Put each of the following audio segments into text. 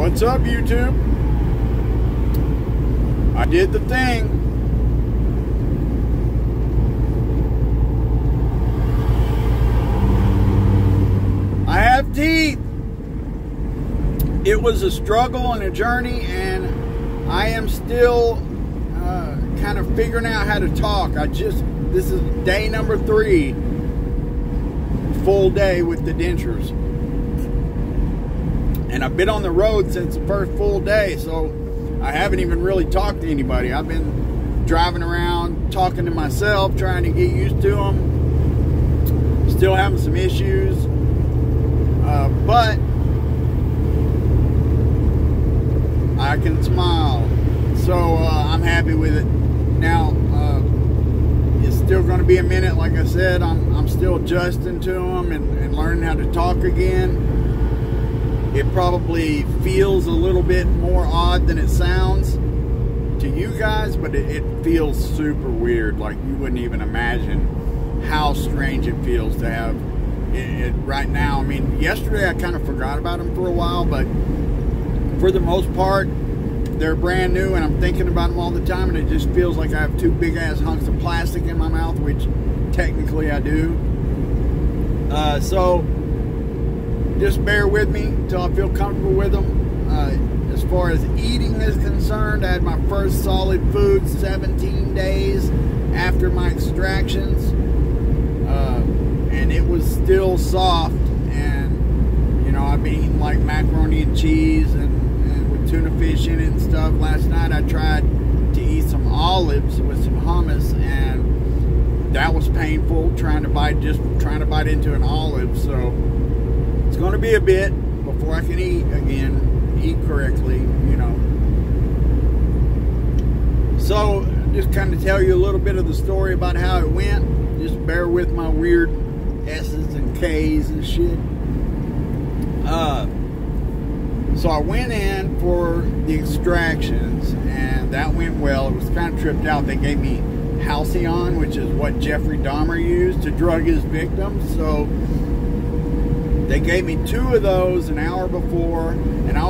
What's up, YouTube? I did the thing. I have teeth. It was a struggle and a journey, and I am still kind of figuring out how to talk. This is day number 3, full day with the dentures. And I've been on the road since the first full day, so I haven't even really talked to anybody. I've been driving around, talking to myself, trying to get used to them. Still having some issues. But I can smile. So I'm happy with it. Now, it's still going to be a minute. Like I said, I'm still adjusting to them and learning how to talk again. It probably feels a little bit more odd than it sounds to you guys, but it feels super weird. Like you wouldn't even imagine how strange it feels to have it right now. I mean, yesterday I kind of forgot about them for a while, but for the most part, they're brand new, and I'm thinking about them all the time, and it just feels like I have 2 big-ass hunks of plastic in my mouth, which technically I do. So just bear with me until I feel comfortable with them. As far as eating is concerned, I had my first solid food 17 days after my extractions, and it was still soft. And you know, I've been eating like macaroni and cheese and with tuna fish in it and stuff. Last night I tried to eat some olives with some hummus, and that was painful, trying to bite into an olive. So it's going to be a bit before I can eat again, eat correctly, you know. So, just kind of tell you a little bit of the story about how it went. Just bear with my weird S's and K's and shit. So I went in for the extractions, and that went well. It was kind of tripped out. They gave me Halcyon, which is what Jeffrey Dahmer used to drug his victims. So they gave me 2 of those an hour before, and I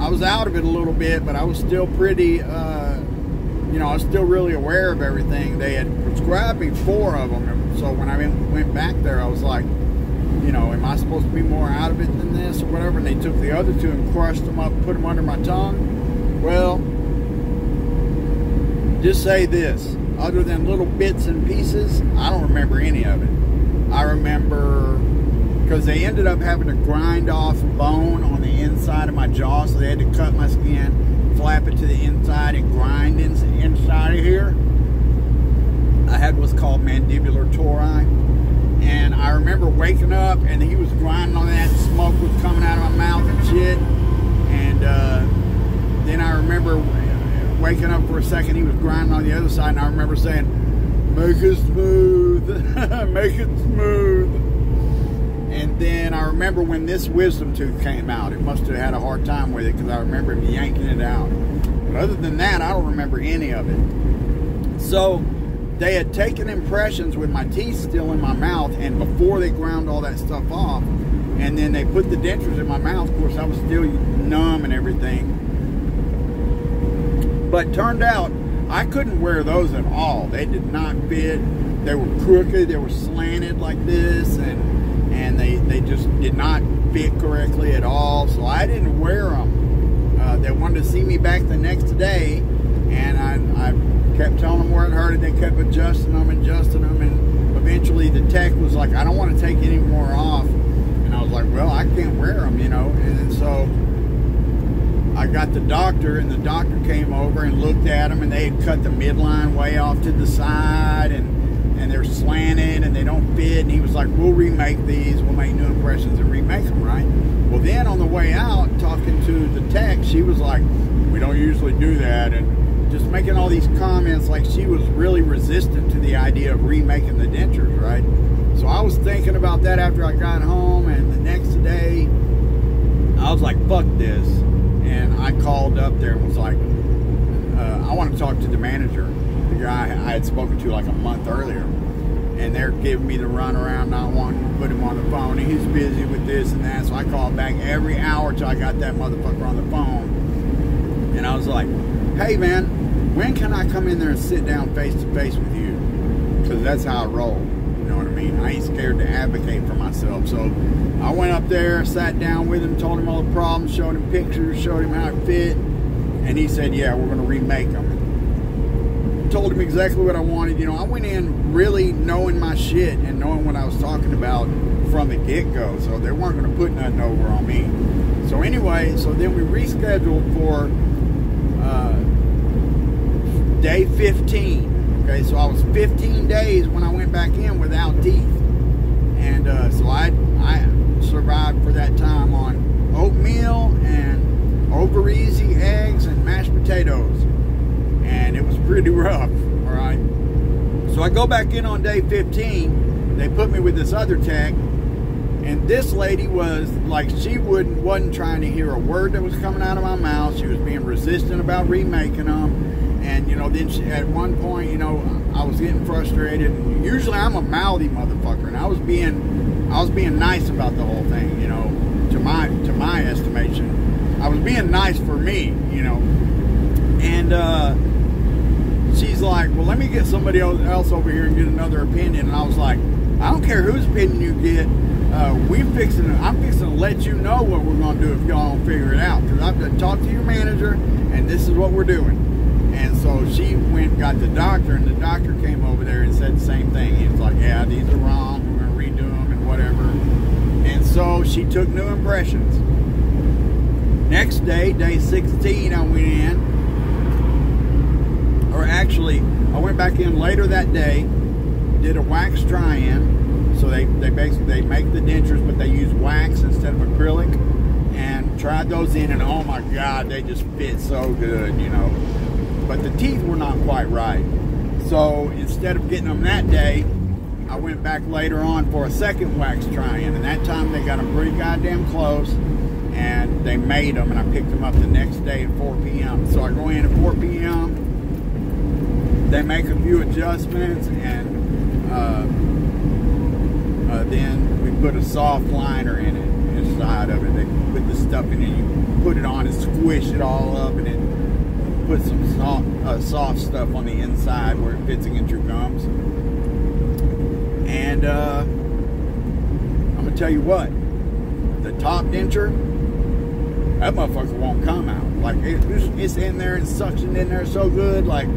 was out of it a little bit, but I was still pretty, you know, I was still really aware of everything. They had prescribed me 4 of them, so when I went back there, I was like, you know, am I supposed to be more out of it than this or whatever? And they took the other 2 and crushed them up, put them under my tongue. Well, just say this, other than little bits and pieces, I don't remember any of it. I remember, because they ended up having to grind off bone on the inside of my jaw, so they had to cut my skin, flap it to the inside, and grind inside of here. I had what's called mandibular tori, and I remember waking up, and he was grinding on that, and smoke was coming out of my mouth and shit, and then I remember waking up for a second, he was grinding on the other side, and I remember saying, "Make it smooth, make it smooth." And then I remember when this wisdom tooth came out, it must have had a hard time with it, because I remember him yanking it out. But other than that, I don't remember any of it. So they had taken impressions with my teeth still in my mouth, and before they ground all that stuff off, and then they put the dentures in my mouth. Of course, I was still numb and everything. But turned out I couldn't wear those at all. They did not fit. They were crooked. They were slanted like this, and they just did not fit correctly at all, so I didn't wear them. They wanted to see me back the next day, and I kept telling them where it hurted. They kept adjusting them, and eventually the tech was like, "I don't want to take any more off," and I was like, "Well, I can't wear them, you know." And so I got the doctor, and the doctor came over and looked at them, and they had cut the midline way off to the side, and they're slanted and they don't fit, and he was like, "We'll remake these, we'll make new impressions and remake them," right? Well, then on the way out, talking to the tech, she was like, "We don't usually do that," and just making all these comments like she was really resistant to the idea of remaking the dentures, right? So I was thinking about that after I got home, and the next day I was like, "Fuck this," and I called up there and was like, "I want to talk to the manager," the guy I had spoken to like a month earlier. and they're giving me the runaround, not wanting to put him on the phone. And he's busy with this and that, so I called back every hour till I got that motherfucker on the phone. And I was like, hey man, when can I come in there and sit down face to face with you? Because that's how I roll. You know what I mean? I ain't scared to advocate for myself. So I went up there, sat down with him, told him all the problems, showed him pictures, showed him how it fit. And he said, yeah, we're going to remake them. Told him exactly what I wanted. You know, I went in really knowing my shit and knowing what I was talking about from the get-go. So they weren't going to put nothing over on me. So anyway, so then we rescheduled for day 15. Okay, so I was 15 days when I went back in without teeth. And so I survived for that time on oatmeal and over easy eggs and mashed potatoes. And it was pretty rough, all right? So I go back in on day 15. They put me with this other tech. And this lady was like, she wasn't trying to hear a word that was coming out of my mouth. She was being resistant about remaking them. And, you know, then she, at one point, you know, I was getting frustrated. Usually I'm a mouthy motherfucker, and I was being nice about the whole thing, you know, to my estimation. I was being nice for me, you know. And she's like, well, let me get somebody else over here and get another opinion. And I was like, I don't care whose opinion you get. I'm fixing to let you know what we're going to do if y'all don't figure it out. Because I've got to talk to your manager, and this is what we're doing. And so she went and got the doctor, and the doctor came over there and said the same thing. He was like, yeah, these are wrong. We're going to redo them and whatever. And so she took new impressions. Next day, day 16, I went in. Or actually, I went back in later that day, did a wax try-in. So they basically make the dentures, but they use wax instead of acrylic. And tried those in, and oh my God, they just fit so good, you know. But the teeth were not quite right. So instead of getting them that day, I went back later on for a second wax try-in. And that time they got them pretty goddamn close. And they made them, and I picked them up the next day at 4 p.m. So I go in at 4 p.m. They make a few adjustments, and then we put a soft liner in it, inside of it. They put the stuff in it, you put it on and squish it all up, and it put some soft stuff on the inside where it fits against your gums. And I'm gonna tell you what, the top denture, that motherfucker won't come out. Like it's in there and suctioned in there so good, like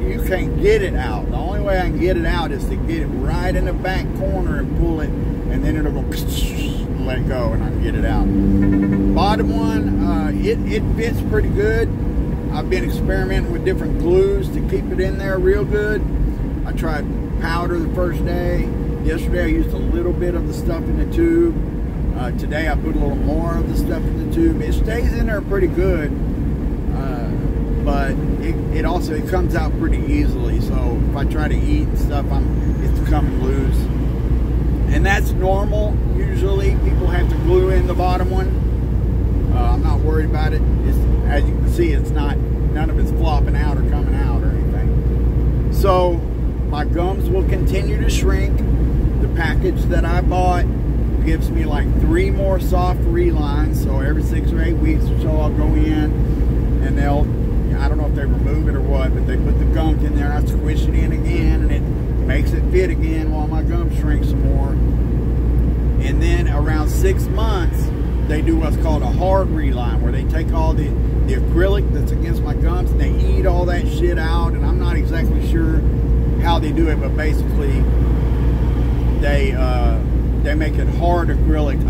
you can't get it out. The only way I can get it out is to get it right in the back corner and pull it, and then it'll go and let it go, and I can get it out. Bottom one, it fits pretty good. I've been experimenting with different glues to keep it in there real good. I tried powder the first day. Yesterday I used a little bit of the stuff in the tube. Today I put a little more of the stuff in the tube. It stays in there pretty good, but it also comes out pretty easily. So if I try to eat and stuff, it's coming loose. And that's normal. Usually people have to glue in the bottom one. I'm not worried about it. As you can see, none of it's flopping out or coming out or anything. So my gums will continue to shrink. The package that I bought gives me like 3 more soft relines. So every 6 or 8 weeks or so I'll go in, and I don't know if they remove it or what, but they put the gunk in there, I squish it in again, and it makes it fit again while my gums shrink some more. And then around 6 months, they do what's called a hard reline, where they take all the acrylic that's against my gums and they eat all that shit out. And I'm not exactly sure how they do it, but basically they make it hard acrylic,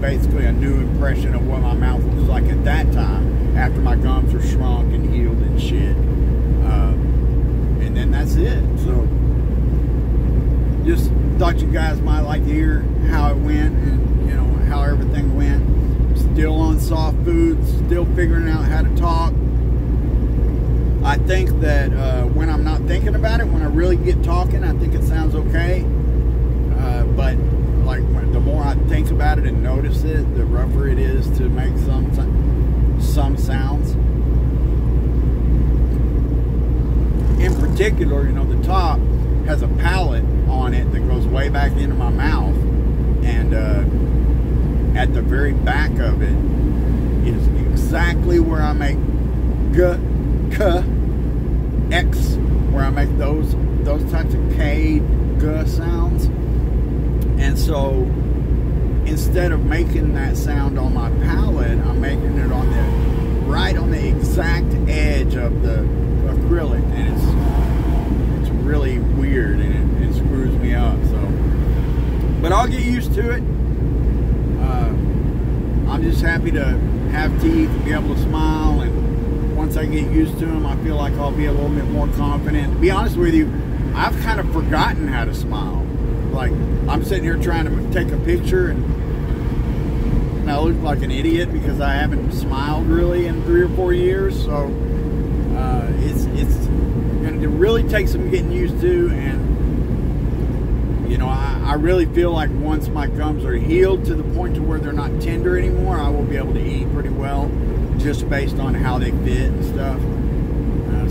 basically a new impression of what my mouth looks like at that time, after my gums are shrunk and healed and shit. And then that's it. So just thought you guys might like to hear how it went, and you know how everything went. Still on soft foods, still figuring out how to talk. I think that when I'm not thinking about it, when I really get talking, I think it sounds okay. But like the more I think about it and notice it, the rougher it is to make some sounds. In particular, you know, the top has a palate on it that goes way back into my mouth, and at the very back of it is exactly where I make G, K, X, where I make those types of K, G sounds. And so instead of making that sound on my palate, I'm making it on right on the exact edge of the acrylic, and it's really weird, and it screws me up. So, but I'll get used to it. I'm just happy to have teeth and be able to smile, and once I get used to them, I feel like I'll be a little bit more confident. To be honest with you, I've kind of forgotten how to smile. Like, I'm sitting here trying to take a picture, and I look like an idiot because I haven't smiled really in 3 or 4 years. So it's going to really take some getting used to, and you know, I really feel like once my gums are healed to the point to where they're not tender anymore, I will be able to eat pretty well, just based on how they fit and stuff.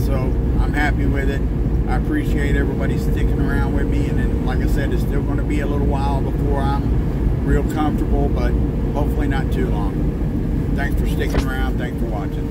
So I'm happy with it. I appreciate everybody sticking around with me, and then, like I said, it's still going to be a little while before I'm real comfortable, but hopefully not too long. Thanks for sticking around. Thanks for watching.